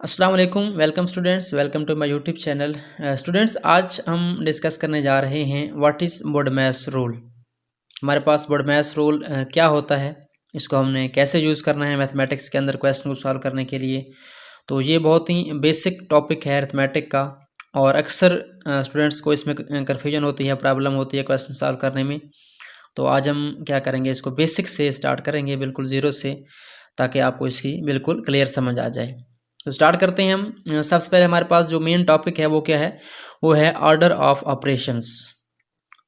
अस्सलाम वालेकुम। Welcome students, welcome to my YouTube channel. Students, आज हम डिस्कस करने जा रहे हैं व्हाट इज़ BODMAS रूल। हमारे पास BODMAS रूल क्या होता है, इसको हमने कैसे यूज़ करना है मैथमेटिक्स के अंदर क्वेश्चन को सॉल्व करने के लिए। तो ये बहुत ही बेसिक टॉपिक है अरिथमेटिक का, और अक्सर स्टूडेंट्स को इसमें कन्फ्यूजन होती है, प्रॉब्लम होती है क्वेश्चन सॉल्व करने में। तो आज हम क्या करेंगे, इसको बेसिक से स्टार्ट करेंगे, बिल्कुल ज़ीरो से, ताकि आपको इसकी बिल्कुल क्लियर समझ आ जाए। तो स्टार्ट करते हैं हम। सबसे पहले हमारे पास जो मेन टॉपिक है वो क्या है, वो है order of operations.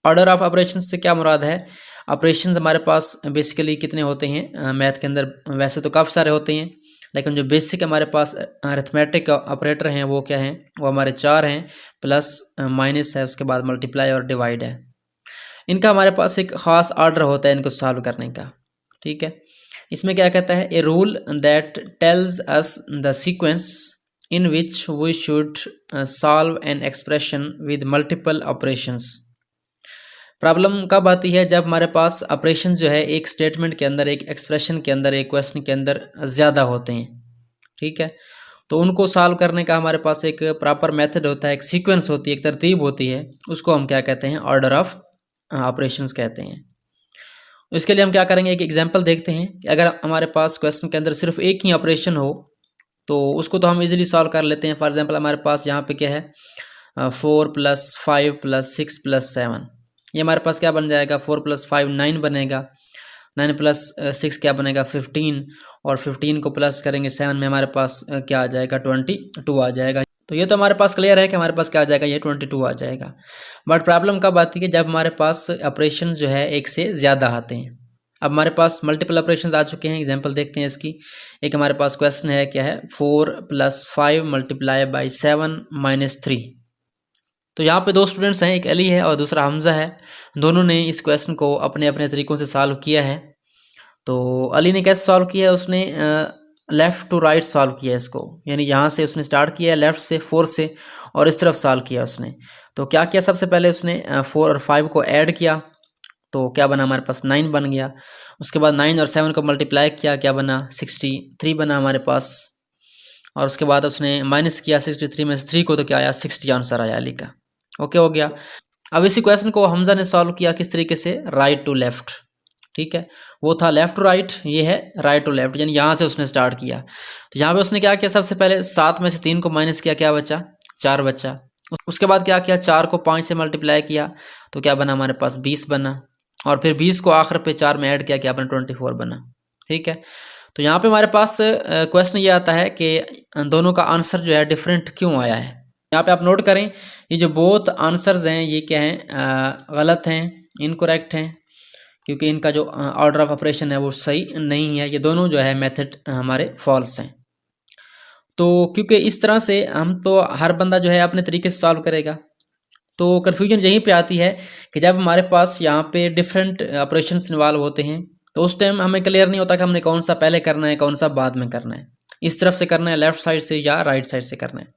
Order of operations से क्या मुराद है? ऑपरेशंस हमारे पास बेसिकली कितने होते हैं मैथ के अंदर? वैसे तो काफ़ी सारे होते हैं, लेकिन जो बेसिक हमारे पास अरिथमेटिक ऑपरेटर हैं वो क्या हैं, वो हमारे 4 हैं, प्लस माइनस है, उसके बाद मल्टीप्लाई और डिवाइड है। इनका हमारे पास एक ख़ास ऑर्डर होता है इनको सॉल्व करने का, ठीक है। इसमें क्या कहता है, a rule that tells us the sequence in which we should solve an expression with multiple operations. Problem कब आती है? जब हमारे पास ऑपरेशन जो है एक स्टेटमेंट के अंदर, एक एक्सप्रेशन के अंदर, एक क्वेश्चन के अंदर ज़्यादा होते हैं, ठीक है। तो उनको सॉल्व करने का हमारे पास एक प्रॉपर मेथड होता है, एक सीक्वेंस होती है, एक तरतीब होती है, उसको हम क्या कहते हैं, ऑर्डर ऑफ ऑपरेशंस कहते हैं। इसके लिए हम क्या करेंगे, एक एग्जांपल देखते हैं कि अगर हमारे पास क्वेश्चन के अंदर सिर्फ एक ही ऑपरेशन हो तो उसको तो हम इजीली सॉल्व कर लेते हैं। फॉर एग्जांपल हमारे पास यहाँ पे क्या है, 4 + 5 + 6 + 7। ये हमारे पास क्या बन जाएगा, 4 + 5 9 बनेगा, 9 + 6 क्या बनेगा, 15, और 15 को प्लस करेंगे 7 में, हमारे पास क्या आ जाएगा, 22 आ जाएगा। तो ये तो हमारे पास क्लियर है कि हमारे पास क्या आ जाएगा, ये 22 आ जाएगा। बट प्रॉब्लम कब आती है, जब हमारे पास ऑपरेशन जो है एक से ज़्यादा आते हैं। अब हमारे पास मल्टीपल ऑपरेशंस आ चुके हैं, एग्जांपल देखते हैं इसकी। एक हमारे पास क्वेश्चन है, क्या है, 4 + 5 × 7 - 3। तो यहाँ पे दो स्टूडेंट्स हैं, एक अली है और दूसरा हमज़ा है। दोनों ने इस क्वेश्चन को अपने अपने तरीक़ों से सॉल्व किया है। तो अली ने कैसे सॉल्व किया है, उसने लेफ़्ट टू राइट सॉल्व किया इसको, यानी यहाँ से उसने स्टार्ट किया है लेफ़्ट से, 4 से, और इस तरफ सॉल्व किया उसने। तो क्या किया, सबसे पहले उसने 4 और 5 को ऐड किया, तो क्या बना, हमारे पास 9 बन गया। उसके बाद 9 और 7 को मल्टीप्लाई किया, क्या बना, 63 बना हमारे पास। और उसके बाद उसने माइनस किया 63 में से 3 को, तो क्या आया, 60 आंसर आया अली का। ओके, हो गया। अब इसी क्वेश्चन को हमज़ा ने सॉल्व किया किस तरीके से, राइट टू लेफ़्ट, ठीक है। वो था लेफ़्ट टू राइट, ये है राइट टू लेफ़्ट, यानी यहाँ से उसने स्टार्ट किया। तो यहाँ पे उसने क्या किया, सबसे पहले 7 में से 3 को माइनस किया, क्या बचा, 4 बचा। उसके बाद क्या किया, 4 को 5 से मल्टीप्लाई किया, तो क्या बना, हमारे पास 20 बना। और फिर 20 को आखिर पे 4 में ऐड किया, क्या बना, 24 बना, ठीक है। तो यहाँ पे हमारे पास क्वेश्चन ये आता है कि दोनों का आंसर जो है डिफरेंट क्यों आया है। यहाँ पे आप नोट करें, ये जो बोथ आंसर्स हैं ये क्या हैं, गलत हैं, इनकरेक्ट हैं, क्योंकि इनका जो ऑर्डर ऑफ ऑपरेशन है वो सही नहीं है। ये दोनों जो है मेथड हमारे फॉल्स हैं। तो क्योंकि इस तरह से हम तो हर बंदा जो है अपने तरीके से सॉल्व करेगा, तो कन्फ्यूजन यहीं पे आती है कि जब हमारे पास यहाँ पे डिफरेंट ऑपरेशंस इन्वॉल्व होते हैं तो उस टाइम हमें क्लियर नहीं होता कि हमने कौन सा पहले करना है, कौन सा बाद में करना है, इस तरफ से करना है, लेफ्ट साइड से या राइट साइड से करना है।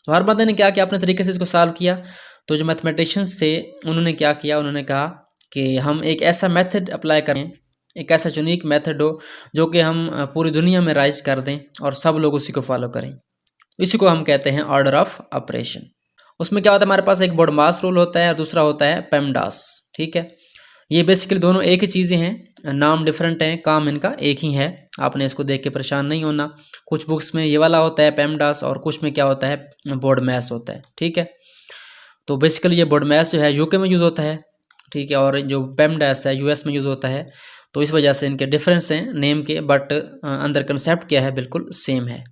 तो हर बंदे ने क्या किया, अपने तरीके से इसको सॉल्व किया। तो जो मैथमेटिशियंस थे उन्होंने क्या किया, उन्होंने कहा कि हम एक ऐसा मेथड अप्लाई करें, एक ऐसा यूनिक मेथड हो जो कि हम पूरी दुनिया में राइज कर दें और सब लोग उसी को फॉलो करें। इसी को हम कहते हैं ऑर्डर ऑफ ऑपरेशन। उसमें क्या होता है, हमारे पास एक BODMAS रूल होता है और दूसरा होता है PEMDAS, ठीक है। ये बेसिकली दोनों एक ही चीज़ें हैं, नाम डिफरेंट हैं, काम इनका एक ही है। आपने इसको देख के परेशान नहीं होना। कुछ बुक्स में ये वाला होता है PEMDAS और कुछ में क्या होता है, BODMAS होता है, ठीक है। तो बेसिकली ये BODMAS जो है यूके में यूज़ होता है, ठीक है, और जो PEMDAS है यूएस में यूज़ होता है। तो इस वजह से इनके डिफरेंस हैं नेम के, बट अंदर कंसेप्ट क्या है, बिल्कुल सेम है।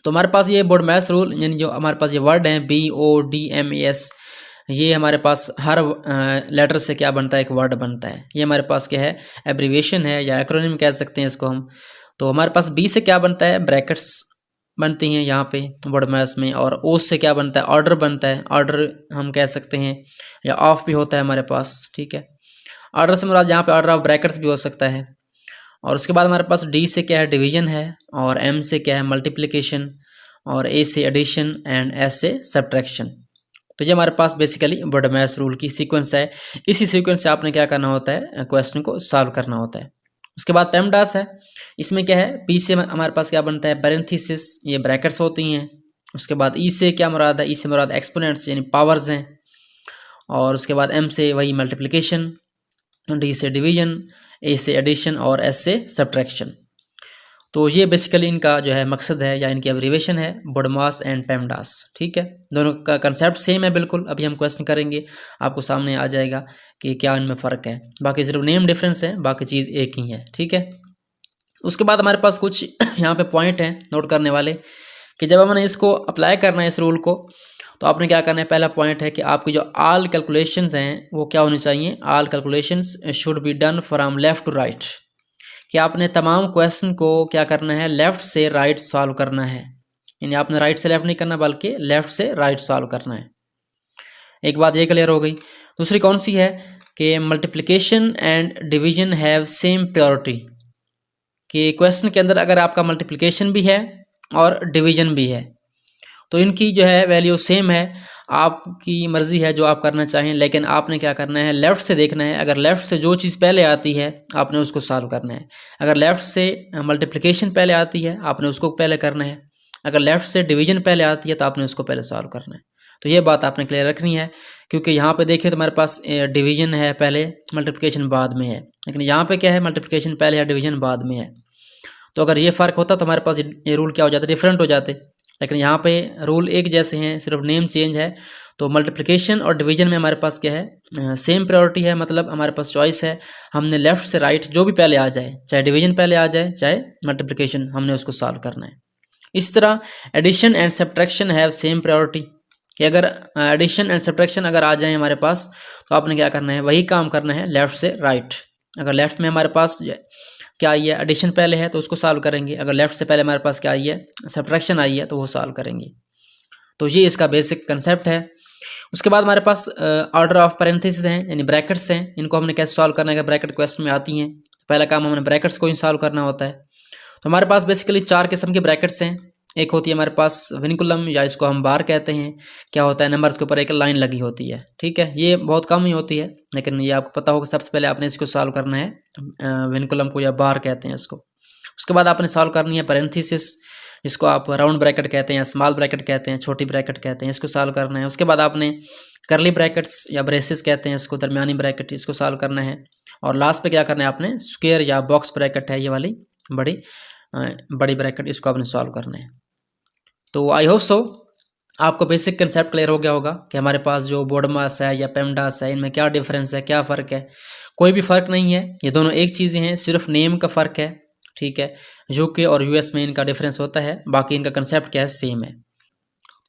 तो हमारे पास ये BODMAS रूल, यानी जो हमारे पास ये वर्ड हैं BODMAS, ये हमारे पास हर लेटर से क्या बनता है, एक वर्ड बनता है। ये हमारे पास क्या है, एब्रीविएशन है या एक्रोनिम कह सकते हैं इसको हम। तो हमारे पास B से क्या बनता है, ब्रैकेट्स बनती हैं यहाँ पे BODMAS में, और O से क्या बनता है, ऑर्डर बनता है, ऑर्डर हम कह सकते हैं, या ऑफ भी होता है हमारे पास, ठीक है। ऑर्डर से मुराद यहाँ पे ऑर्डर ऑफ ब्रैकेट्स भी हो सकता है। और उसके बाद हमारे पास D से क्या है, डिवीजन है, और M से क्या है, मल्टीप्लिकेशन, और A से एडिशन, एंड S से सब्ट्रैक्शन। तो ये हमारे पास बेसिकली BODMAS रूल की सीक्वेंस है। इसी सीक्वेंस से आपने क्या करना होता है, क्वेश्चन को सॉल्व करना होता है। उसके बाद पेमडास है, इसमें क्या है, पी से हमारे पास क्या बनता है, पैरेंथेसिस, ये ब्रैकेट्स होती हैं। उसके बाद ई से क्या मुराद है, ई से मुराद एक्सपोनेंट्स यानी पावर्स हैं। और उसके बाद एम से वही मल्टीप्लिकेशन, डी से डिवीजन, ए से एडिशन और एस से सब्ट्रैक्शन। तो ये बेसिकली इनका जो है मकसद है या इनकी एब्रीवेशन है, BODMAS एंड PEMDAS। ठीक है, दोनों का कंसेप्ट सेम है बिल्कुल। अभी हम क्वेश्चन करेंगे, आपको सामने आ जाएगा कि क्या इनमें फ़र्क है। बाकी सिर्फ नेम डिफरेंस है, बाकी चीज़ एक ही है। ठीक है, उसके बाद हमारे पास कुछ यहाँ पे पॉइंट हैं नोट करने वाले कि जब हमने इसको अप्लाई करना है इस रूल को, तो आपने क्या करना है, पहला पॉइंट है कि आपकी जो ऑल कैलकुलेशंस हैं वो क्या होनी चाहिए, all calculations should be done from left to right, कि आपने तमाम क्वेश्चन को क्या करना है, लेफ़्ट से राइट सॉल्व करना है। यानी आपने राइट से लेफ़्ट नहीं करना, बल्कि लेफ़्ट से राइट सॉल्व करना है। एक बात ये क्लियर हो गई। दूसरी कौन सी है कि multiplication and division have same priority, कि क्वेश्चन के अंदर अगर आपका मल्टीप्लिकेशन भी है और डिवीजन भी है तो इनकी जो है वैल्यू सेम है। आपकी मर्ज़ी है जो आप करना चाहें, लेकिन आपने क्या करना है, लेफ़्ट से देखना है। अगर लेफ़्ट से जो चीज़ पहले आती है आपने उसको सॉल्व करना है। अगर लेफ़्ट से मल्टीप्लिकेशन पहले आती है आपने उसको पहले करना है। अगर लेफ़्ट से डिवीजन पहले आती है तो आपने उसको पहले सॉल्व करना है। तो ये बात आपने क्लियर रखनी है, क्योंकि यहाँ पे देखिए तो हमारे पास डिवीजन है पहले, मल्टीप्लिकेशन बाद में है। लेकिन यहाँ पे क्या है, मल्टीप्लिकेशन पहले है, डिवीजन बाद में है। तो अगर ये फ़र्क होता तो हमारे पास ये रूल क्या हो जाते, डिफरेंट हो जाते। लेकिन यहाँ पे रूल एक जैसे हैं, सिर्फ नेम चेंज है। तो मल्टीप्लिकेशन और डिवीजन में हमारे पास क्या है, सेम प्रायोरिटी है। मतलब हमारे पास चॉइस है, हमने लेफ़्ट से राइट जो भी पहले आ जाए, चाहे डिवीजन पहले आ जाए चाहे मल्टीप्लिकेशन, हमने उसको सॉल्व करना है। इस तरह addition and subtraction have same priority, कि अगर एडिशन एंड सब्ट्रैक्शन अगर आ जाए हमारे पास तो आपने क्या करना है, वही काम करना है लेफ़्ट से राइट। अगर लेफ़्ट में हमारे पास क्या आई है, एडिशन पहले है तो उसको सॉल्व करेंगे। अगर लेफ़्ट से पहले हमारे पास क्या आई है, सब्ट्रैक्शन आई है, तो वो सॉल्व करेंगे। तो ये इसका बेसिक कंसेप्ट है। उसके बाद हमारे पास ऑर्डर ऑफ पैरेंथेसिस हैं, यानी ब्रैकेट्स हैं। इनको हमने कैसे सॉल्व करना है, अगर ब्रैकेट क्वेश्चन में आती हैं पहला काम हमने ब्रैकेट्स को ही सॉल्व करना होता है। तो हमारे पास बेसिकली 4 किस्म के ब्रैकेट्स हैं। एक होती है हमारे पास विनकुलम, या इसको हम बार कहते हैं। क्या होता है, नंबर्स के ऊपर एक लाइन लगी होती है। ठीक है, ये बहुत कम ही होती है, लेकिन ये आपको पता होगा सबसे पहले आपने इसको सॉल्व करना है, विनकुलम को या बार कहते हैं इसको। उसके बाद आपने सॉल्व करनी है पैरेंथेसिस, जिसको आप राउंड ब्रैकेट कहते हैं, स्मॉल ब्रैकेट कहते हैं, छोटी ब्रैकेट कहते हैं, इसको सॉल्व करना है। उसके बाद आपने करली ब्रैकेट्स या ब्रेसेस कहते हैं इसको, दरमियानी ब्रैकेट, इसको सॉल्व करना है। और लास्ट पे क्या करना है आपने, स्क्वायर या बॉक्स ब्रैकेट है ये वाली बड़ी ब्रैकेट, इसको आपने सॉल्व करना है। तो आई होप सो आपको बेसिक कंसेप्ट क्लियर हो गया होगा कि हमारे पास जो BODMAS है या PEMDAS है, इनमें क्या डिफरेंस है, क्या फ़र्क है। कोई भी फ़र्क नहीं है, ये दोनों एक चीज़ें हैं, सिर्फ नेम का फ़र्क है। ठीक है, UK और US में इनका डिफरेंस होता है, बाकी इनका कंसेप्ट क्या है, सेम है।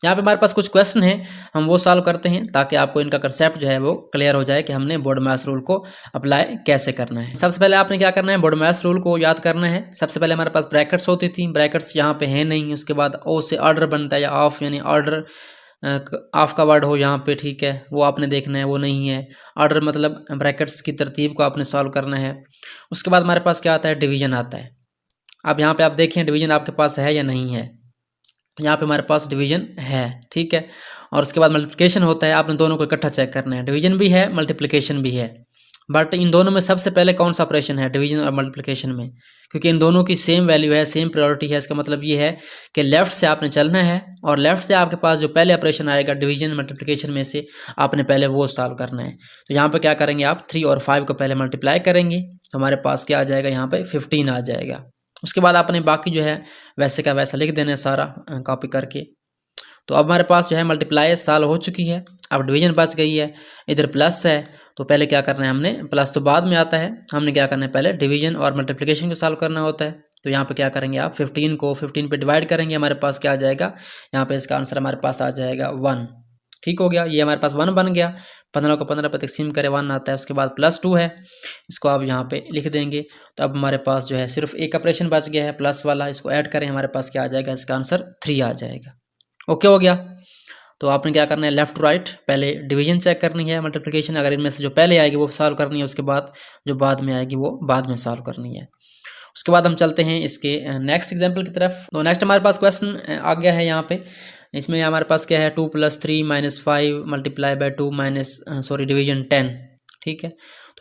यहाँ पे हमारे पास कुछ क्वेश्चन हैं, हम वो सॉल्व करते हैं ताकि आपको इनका कंसेप्ट जो है वो क्लियर हो जाए कि हमने BODMAS रूल को अप्लाई कैसे करना है। सबसे पहले आपने क्या करना है, BODMAS रूल को याद करना है। सबसे पहले हमारे पास ब्रैकेट्स होती थी, ब्रैकेट्स यहाँ पे है नहीं। उसके बाद ओ से ऑर्डर बनता है, या ऑफ, यानी ऑर्डर ऑफ का वर्ड हो यहाँ पे। ठीक है, वो आपने देखना है, वो नहीं है। ऑर्डर मतलब ब्रैकेट्स की तरतीब को आपने सॉल्व करना है। उसके बाद हमारे पास क्या आता है, डिवीजन आता है। अब यहाँ पे आप देखें डिवीजन आपके पास है या नहीं है। यहाँ पे हमारे पास डिवीजन है। ठीक है, और उसके बाद मल्टीप्लिकेशन होता है, आपने दोनों को इकट्ठा चेक करना है। डिवीजन भी है, मल्टीप्लिकेशन भी है, बट इन दोनों में सबसे पहले कौन सा ऑपरेशन है, डिवीजन और मल्टीप्लिकेशन में, क्योंकि इन दोनों की सेम वैल्यू है, सेम प्रायोरिटी है। इसका मतलब ये है कि लेफ़्ट से आपने चलना है, और लेफ़्ट से आपके पास जो पहले ऑपरेशन आएगा डिवीजन मल्टीप्लिकेशन में से, आपने पहले वो सॉल्व करना है। तो यहाँ पर क्या करेंगे आप, 3 और 5 को पहले मल्टीप्लाई करेंगे, तो हमारे पास क्या आ जाएगा, यहाँ पर 15 आ जाएगा। उसके बाद आपने बाकी जो है वैसे का वैसा लिख देना है सारा कॉपी करके। तो अब हमारे पास जो है मल्टीप्लाई सॉल्व हो चुकी है, अब डिवीजन बच गई है। इधर प्लस है, तो पहले क्या करना है हमने, प्लस तो बाद में आता है, हमने क्या करना है, पहले डिवीजन और मल्टीप्लिकेशन को सॉल्व करना होता है। तो यहाँ पे क्या करेंगे आप, 15 को 15 पे डिवाइड करेंगे, हमारे पास क्या आ जाएगा, यहाँ पे इसका आंसर हमारे पास आ जाएगा 1। ठीक हो गया, ये हमारे पास 1 बन गया। 15 को 15 पे तकसीम करे 1 आता है। उसके बाद +2 है, इसको आप यहाँ पे लिख देंगे। तो अब हमारे पास जो है सिर्फ एक ऑपरेशन बच गया है, प्लस वाला, इसको ऐड करें, हमारे पास क्या आ जाएगा, इसका आंसर 3 आ जाएगा। ओके हो गया। तो आपने क्या करना है, लेफ़्ट टू राइट, पहले डिवीजन चेक करनी है, मल्टीप्लिकेशन अगर इनमें से जो पहले आएगी वो सॉल्व करनी है, उसके बाद जो बाद में आएगी वो बाद में सॉल्व करनी है। उसके बाद हम चलते हैं इसके नेक्स्ट एग्जाम्पल की तरफ। तो नेक्स्ट हमारे पास क्वेश्चन आ गया है यहाँ पे। इसमें हमारे पास क्या है, 2 + 3 - 5 × 2 - डिवीजन 10। ठीक है,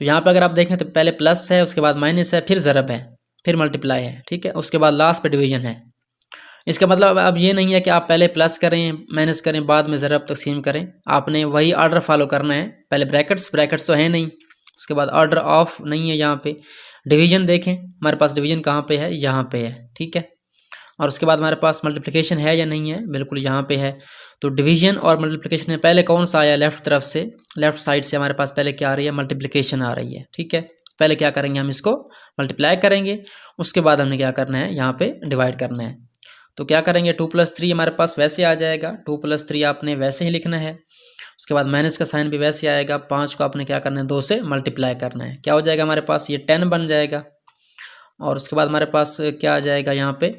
तो यहाँ पे अगर आप देखें तो पहले प्लस है, उसके बाद माइनस है, फिर ज़रब है, फिर मल्टीप्लाई है, ठीक है, उसके बाद लास्ट पे डिवीजन है। इसका मतलब अब ये नहीं है कि आप पहले प्लस करें, माइनस करें, बाद में ज़रब तकसीम करें। आपने वही ऑर्डर फॉलो करना है। पहले ब्रैकेट्स तो है नहीं, उसके बाद ऑर्डर ऑफ नहीं है यहाँ पे। डिवीजन देखें, हमारे पास डिवीजन कहाँ पे है, यहाँ पे है, ठीक है। और उसके बाद हमारे पास मल्टीप्लिकेशन है या नहीं है, बिल्कुल यहाँ पे है। तो डिवीजन और मल्टीप्लिकेशन में पहले कौन सा आया, लेफ्ट तरफ से, लेफ्ट साइड से हमारे पास पहले क्या आ रही है, मल्टीप्लिकेशन आ रही है, ठीक है। पहले क्या करेंगे, हम इसको मल्टीप्लाई करेंगे, उसके बाद हमने क्या करना है, यहाँ पे डिवाइड करना है। तो क्या करेंगे, 2 + 3 हमारे पास वैसे आ जाएगा, 2 + 3 आपने वैसे ही लिखना है। उसके बाद माइनस का साइन भी वैसे आएगा, 5 को आपने क्या करना है, 2 से मल्टीप्लाई करना है। क्या हो जाएगा हमारे पास, ये 10 बन जाएगा। और उसके बाद हमारे पास क्या आ जाएगा, यहाँ पे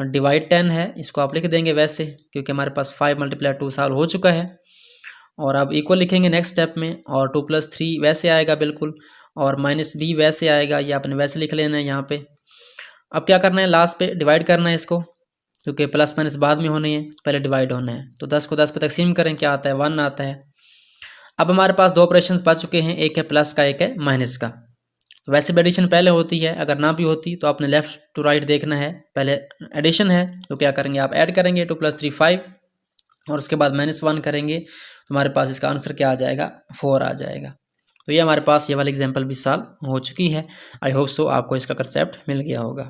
डिवाइड 10 है, इसको आप लिख देंगे वैसे, क्योंकि हमारे पास 5 × 2 सॉल्व हो चुका है। और अब इक्वल लिखेंगे नेक्स्ट स्टेप में, और 2 + 3 वैसे आएगा बिल्कुल, और माइनस भी वैसे आएगा, ये आपने वैसे लिख लेना है यहाँ पे। अब क्या करना है, लास्ट पे डिवाइड करना है इसको, क्योंकि प्लस माइनस बाद में होने हैं, पहले डिवाइड होना है। तो 10 को 10 पे तकसीम करें, क्या आता है, 1 आता है। अब हमारे पास 2 ऑपरेशंस बच चुके हैं, एक है प्लस का, एक है माइनस का। तो वैसे भी एडिशन पहले होती है, अगर ना भी होती तो आपने लेफ्ट टू राइट देखना है। पहले एडिशन है तो क्या करेंगे, आप ऐड करेंगे, 2 + 3 5, और उसके बाद -1 करेंगे, तो हमारे पास इसका आंसर क्या आ जाएगा, 4 आ जाएगा। तो ये हमारे पास ये वाली एग्जाम्पल भी सॉल्व हो चुकी है। आई होप सो आपको इसका कंसेप्ट मिल गया होगा।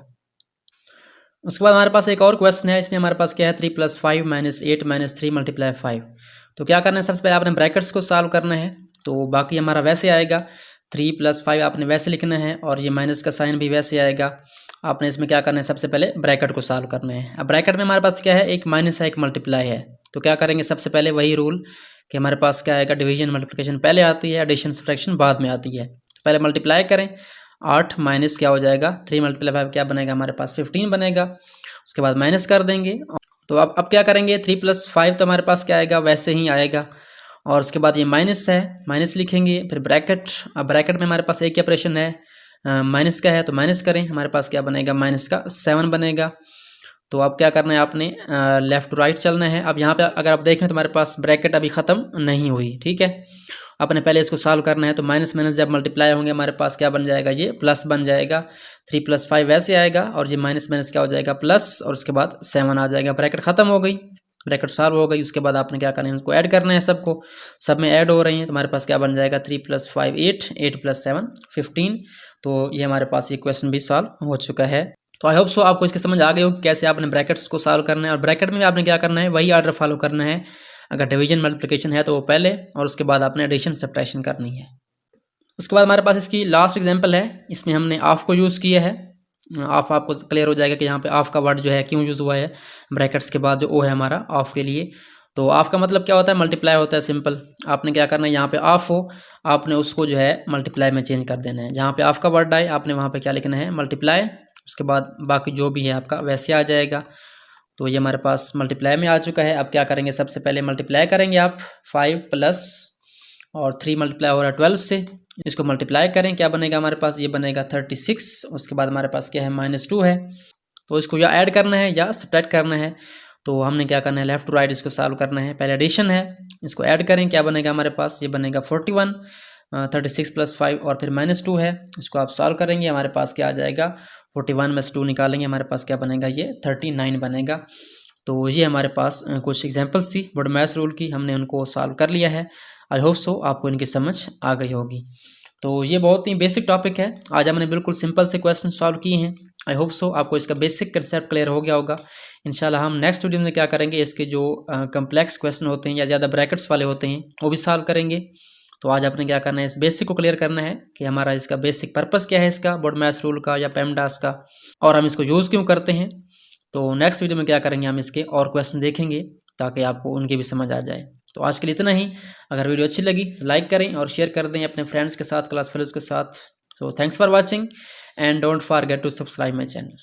उसके बाद हमारे पास एक और क्वेश्चन है, इसमें हमारे पास क्या है, 3 + 5 - 8 - 3 × 5। तो क्या करना है, सबसे पहले आपने ब्रैकेट्स को सॉल्व करना है। तो बाकी हमारा वैसे आएगा, 3 + 5 आपने वैसे लिखना है, और ये माइनस का साइन भी वैसे आएगा। आपने इसमें क्या करना है, सबसे पहले ब्रैकेट को सॉल्व करना है। अब ब्रैकेट में हमारे पास क्या है, एक माइनस है, एक मल्टीप्लाई है। तो क्या करेंगे, सबसे पहले वही रूल कि हमारे पास क्या आएगा, डिवीजन मल्टीप्लिकेशन पहले आती है, एडिशन सब्ट्रैक्शन बाद में आती है। तो पहले मल्टीप्लाई करें, 8 माइनस क्या हो जाएगा, 3 × 5 क्या बनेगा, हमारे पास 15 बनेगा। उसके बाद माइनस कर देंगे। तो अब क्या करेंगे, 3 + 5 तो हमारे पास क्या आएगा, वैसे ही आएगा। और उसके बाद ये माइनस है, माइनस लिखेंगे, फिर ब्रैकेट। अब ब्रैकेट में हमारे पास एक ही ऑपरेशन है, माइनस का है तो माइनस करें, हमारे पास क्या बनेगा, -7 बनेगा। तो अब क्या करना है, आपने लेफ़्ट टू राइट चलना है। अब यहाँ पे अगर आप देखें तो हमारे पास ब्रैकेट अभी ख़त्म नहीं हुई, ठीक है। आपने पहले इसको सॉल्व करना है। तो माइनस माइनस जब मल्टीप्लाई होंगे, हमारे पास क्या बन जाएगा, ये प्लस बन जाएगा। 3 + 5 वैसे आएगा, और ये माइनस माइनस क्या हो जाएगा, प्लस, और उसके बाद 7 आ जाएगा। ब्रैकेट ख़त्म हो गई, ब्रैकेट सॉल्व हो गई। उसके बाद आपने क्या करना है, इनको ऐड करना है, सबको, सब में ऐड हो रही हैं। तो हमारे पास क्या बन जाएगा, 3 + 5 8, 8 + 7 15। तो ये हमारे पास ये क्वेश्चन भी सॉल्व हो चुका है। तो आई होप सो आपको इसकी समझ आ गई हो कैसे आपने ब्रैकेट्स को सॉल्व करना है। और ब्रैकेट में भी आपने क्या करना है, वही ऑर्डर फॉलो करना है। अगर डिवीजन मल्टीप्लिकेशन है तो वो पहले, और उसके बाद आपने एडिशन सब्ट्रैक्शन करनी है। उसके बाद हमारे पास इसकी लास्ट एग्जांपल है, इसमें हमने ऑफ को यूज़ किया है। ऑफ आपको क्लियर हो जाएगा कि यहाँ पे ऑफ का वर्ड जो है क्यों यूज़ हुआ है। ब्रैकेट्स के बाद जो ओ है हमारा ऑफ के लिए, तो ऑफ का मतलब क्या होता है, मल्टीप्लाई होता है, सिंपल। आपने क्या करना है, यहाँ पे ऑफ हो, आपने उसको जो है मल्टीप्लाई में चेंज कर देना है। जहाँ पे ऑफ का वर्ड आए, आपने वहाँ पे क्या लिखना है, मल्टीप्लाई। उसके बाद बाकी जो भी है आपका वैसे आ जाएगा। तो ये हमारे पास मल्टीप्लाई में आ चुका है। अब क्या करेंगे, सबसे पहले मल्टीप्लाई करेंगे आप 5 प्लस और 3 मल्टीप्लाई हो रहा है 12 से, इसको मल्टीप्लाई करें, क्या बनेगा हमारे पास, ये बनेगा 36। उसके बाद हमारे पास क्या है, -2 है। तो इसको या ऐड करना है या सब्ट्रैक्ट करना है। तो हमने क्या करना है, लेफ्ट टू राइट इसको सॉल्व करना है। पहले एडिशन है, इसको ऐड करें, क्या बनेगा हमारे पास, ये बनेगा 41। 36 + 5 और फिर -2 है, इसको आप सॉल्व करेंगे, हमारे पास क्या आ जाएगा, 41 में से 2 निकालेंगे, हमारे पास क्या बनेगा, ये 39 बनेगा। तो ये हमारे पास कुछ एग्जांपल्स थी BODMAS रूल की, हमने उनको सॉल्व कर लिया है। आई होप सो आपको इनकी समझ आ गई होगी। तो ये बहुत ही बेसिक टॉपिक है, आज हमने बिल्कुल सिंपल से क्वेश्चन सॉल्व किए हैं। आई होप सो आपको इसका बेसिक कंसेप्ट क्लियर हो गया होगा। इंशाल्लाह हम नेक्स्ट वीडियो में क्या करेंगे, इसके जो कम्प्लेक्स क्वेश्चन होते हैं या ज़्यादा ब्रैकेट्स वाले होते हैं वो भी सॉल्व करेंगे। तो आज आपने क्या करना है, इस बेसिक को क्लियर करना है कि हमारा इसका बेसिक पर्पस क्या है, इसका BODMAS रूल का या PEMDAS का, और हम इसको यूज़ क्यों करते हैं। तो नेक्स्ट वीडियो में क्या करेंगे, हम इसके और क्वेश्चन देखेंगे ताकि आपको उनकी भी समझ आ जाए। तो आज के लिए इतना ही। अगर वीडियो अच्छी लगी तो लाइक करें और शेयर कर दें अपने फ्रेंड्स के साथ, क्लास फेलोज़ के साथ। So thanks for watching and don't forget to subscribe my channel.